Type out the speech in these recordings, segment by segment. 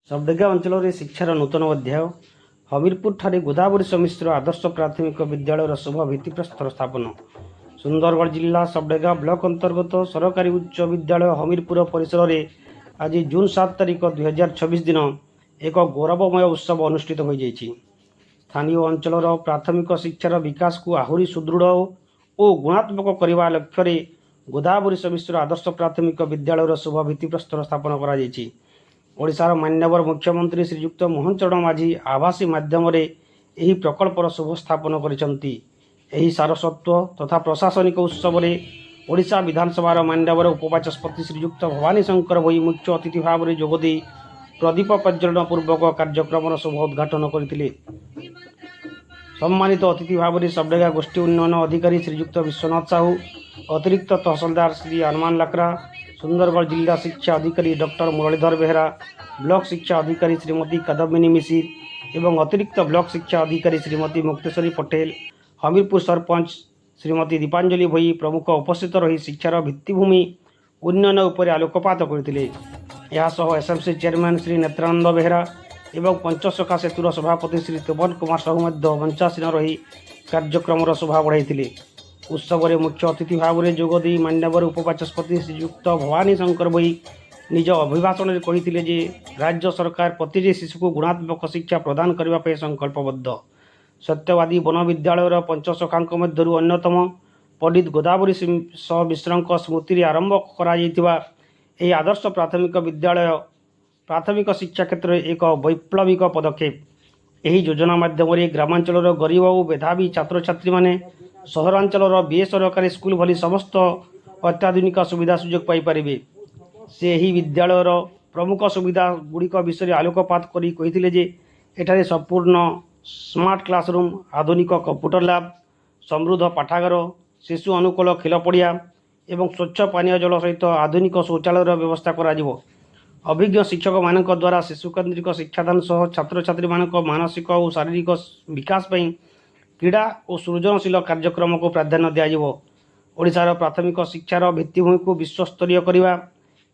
सबडेगा अंचल शिक्षार नूतन अध्याय हमीरपुर ठारे गोदावरी सम्मिश्र आदर्श प्राथमिक विद्यालय शुभ भित्तिप्रस्तर स्थापन। सुंदरगढ़ जिला सबडेगा ब्लॉक अंतर्गत सरकारी उच्च विद्यालय हमीरपुर परिसर में आज जून 7 तारिख 2026 दिन एक गौरवमय उत्सव अनुष्ठित हो जाइछि। स्थानीय अंचल प्राथमिक शिक्षार विकास को आहुरी सुदृढ़ और गुणात्मक करने लक्ष्य गोदावरी सम्मिश्र आदर्श प्राथमिक विद्यालय शुभ भित्तिप्रस्तर स्थापन कर ओडिशार मान्यवर मुख्यमंत्री श्रीयुक्त मोहन चरण माझी आभासी माध्यम प्रकल्पर शुभ स्थापन करिसंती। सारस्वत तथा प्रशासनिक उत्सव में ओडिशा विधानसभा मान्यवर उपबाचस्पति श्रीयुक्त भवानी शंकर भोई मुख्य अतिथि भाव में जोगदे प्रदीप प्रज्वलन पूर्वक कार्यक्रम शुभ उद्घाटन करथिले। सम्मानित अतिथि भाव में सबडेगा गोष्ठी उन्नयन अधिकारी श्रीयुक्त विश्वनाथ साहू, अतिरिक्त तहसीलदार श्री हनुमान लाकरा, सुंदरगढ़ जिला शिक्षा अधिकारी डॉक्टर मुरलीधर बेहरा, ब्लॉक शिक्षा अधिकारी श्रीमती कदमिनी मिसिर एवं अतिरिक्त ब्लॉक शिक्षा अधिकारी श्रीमती मुक्तेश्वरी पटेल, हमीरपुर सरपंच श्रीमती दीपांजलि भोई प्रमुख उपस्थित रही शिक्षार भित्तिभूमि उन्नयन उपर आलोकपात करथिले। यासह एसएमसी चेयरमैन श्री नेत्रानंद बेहरा एवं पंचसखा सेतुर सभापति श्री तोपन कुमार साहू मंचासीन रही कार्यक्रम शोभा बढ़ाई। उत्सव में मुख्य अतिथि भाव में जोगदे मान्यवर उपबाचस्पति श्रीयुक्त भवानी शंकर भोई निज अभिभाषण में कही जे राज्य सरकार प्रति शिशु को गुणात्मक शिक्षा प्रदान करने संकल्पबद्ध। सत्यवादी वन विद्यालय पंचसखा मध्य अन्यतम पंडित गोदावरी मिश्र स्मृति आरंभ कर आदर्श प्राथमिक विद्यालय प्राथमिक शिक्षा क्षेत्र में एक वैप्लविक पदक्षेप। यही योजना माध्यम ग्रामांचल गरीब और मेधावी छात्र छात्री माने सहरांचल बेसरकारी स्कूल भली समस्त अत्याधुनिक सुविधा सुजोग पाइपर। से ही विद्यालयर प्रमुख सुविधा गुड़िक विषय आलोकपात करी कही जे एठारे संपूर्ण स्मार्ट क्लासरूम, आधुनिक कंप्यूटर लैब, समृद्ध पाठागार, शिशु अनुकूल खेल पड़िया एवं स्वच्छ पानीय जल सहित आधुनिक शौचालय व्यवस्था करा जिवो। अभिज्ञ शिक्षक मान द्वारा शिशु केन्द्रिक शिक्षादान सह छात्र छात्री मान मानसिक और शारीरिक विकास पर क्रीड़ा और सृजनशील कार्यक्रम को प्राधान्य दिज्व। ओडिशार प्राथमिक शिक्षार भित्तिभूमि को विश्वस्तरीय करने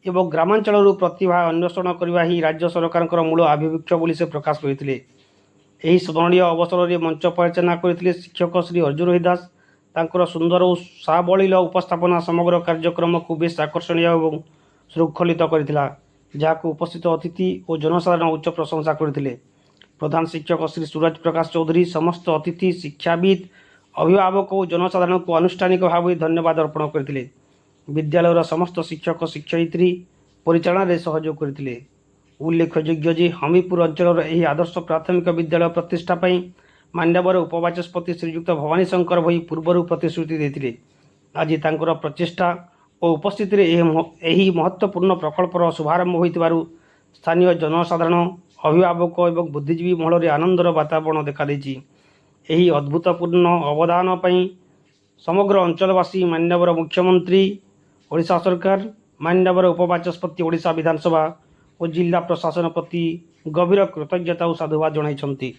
एवं ग्रामांचल प्रतिभा अन्वेषण करने ही राज्य सरकार मूल आभिमुख्य बोली से प्रकाश करते। स्मरणीय अवसर में मंच परिचालना करते शिक्षक श्री अर्जुन दास। तांकर सुंदर और सावलील उपस्थापना समग्र कार्यक्रम को बेस आकर्षणीय और श्रृंखलित करथिला, जहां उपस्थित अतिथि और जनसाधारण उच्च प्रशंसा करथिले। प्रधान शिक्षक श्री सूरज प्रकाश चौधरी समस्त अतिथि, शिक्षाविद, अभिभावक और जनसाधारण को आनुष्ठानिक भाव धन्यवाद अर्पण करथिले। विद्यालयर समस्त शिक्षक शिक्षयित्री परिचालन में सहयोग करथिले। उल्लेखयोग्य जे हमीरपुर अंचल यह आदर्श प्राथमिक विद्यालय प्रतिष्ठा मान्यवर उपबाचस्पति श्रीयुक्त भवानी शंकर भोई पूर्व प्रतिश्रुति देते। आज तांकर प्रचेषा और उपस्थिति यही महत्वपूर्ण प्रकल्पर शुभारंभ हो स्थानीय जनसाधारण, अभिभावक और बुद्धिजीवी महल में आनंदर वातावरण देखा देछि। यही अद्भुतपूर्ण अवदान पर समग्र अंचलवासी मान्यवर मुख्यमंत्री ओडिशा सरकार, मान्यवर उपबाचस्पति ओडिशा विधानसभा और जिला प्रशासन प्रति गभीर कृतज्ञता और साधुवाद जणाइछन्ति।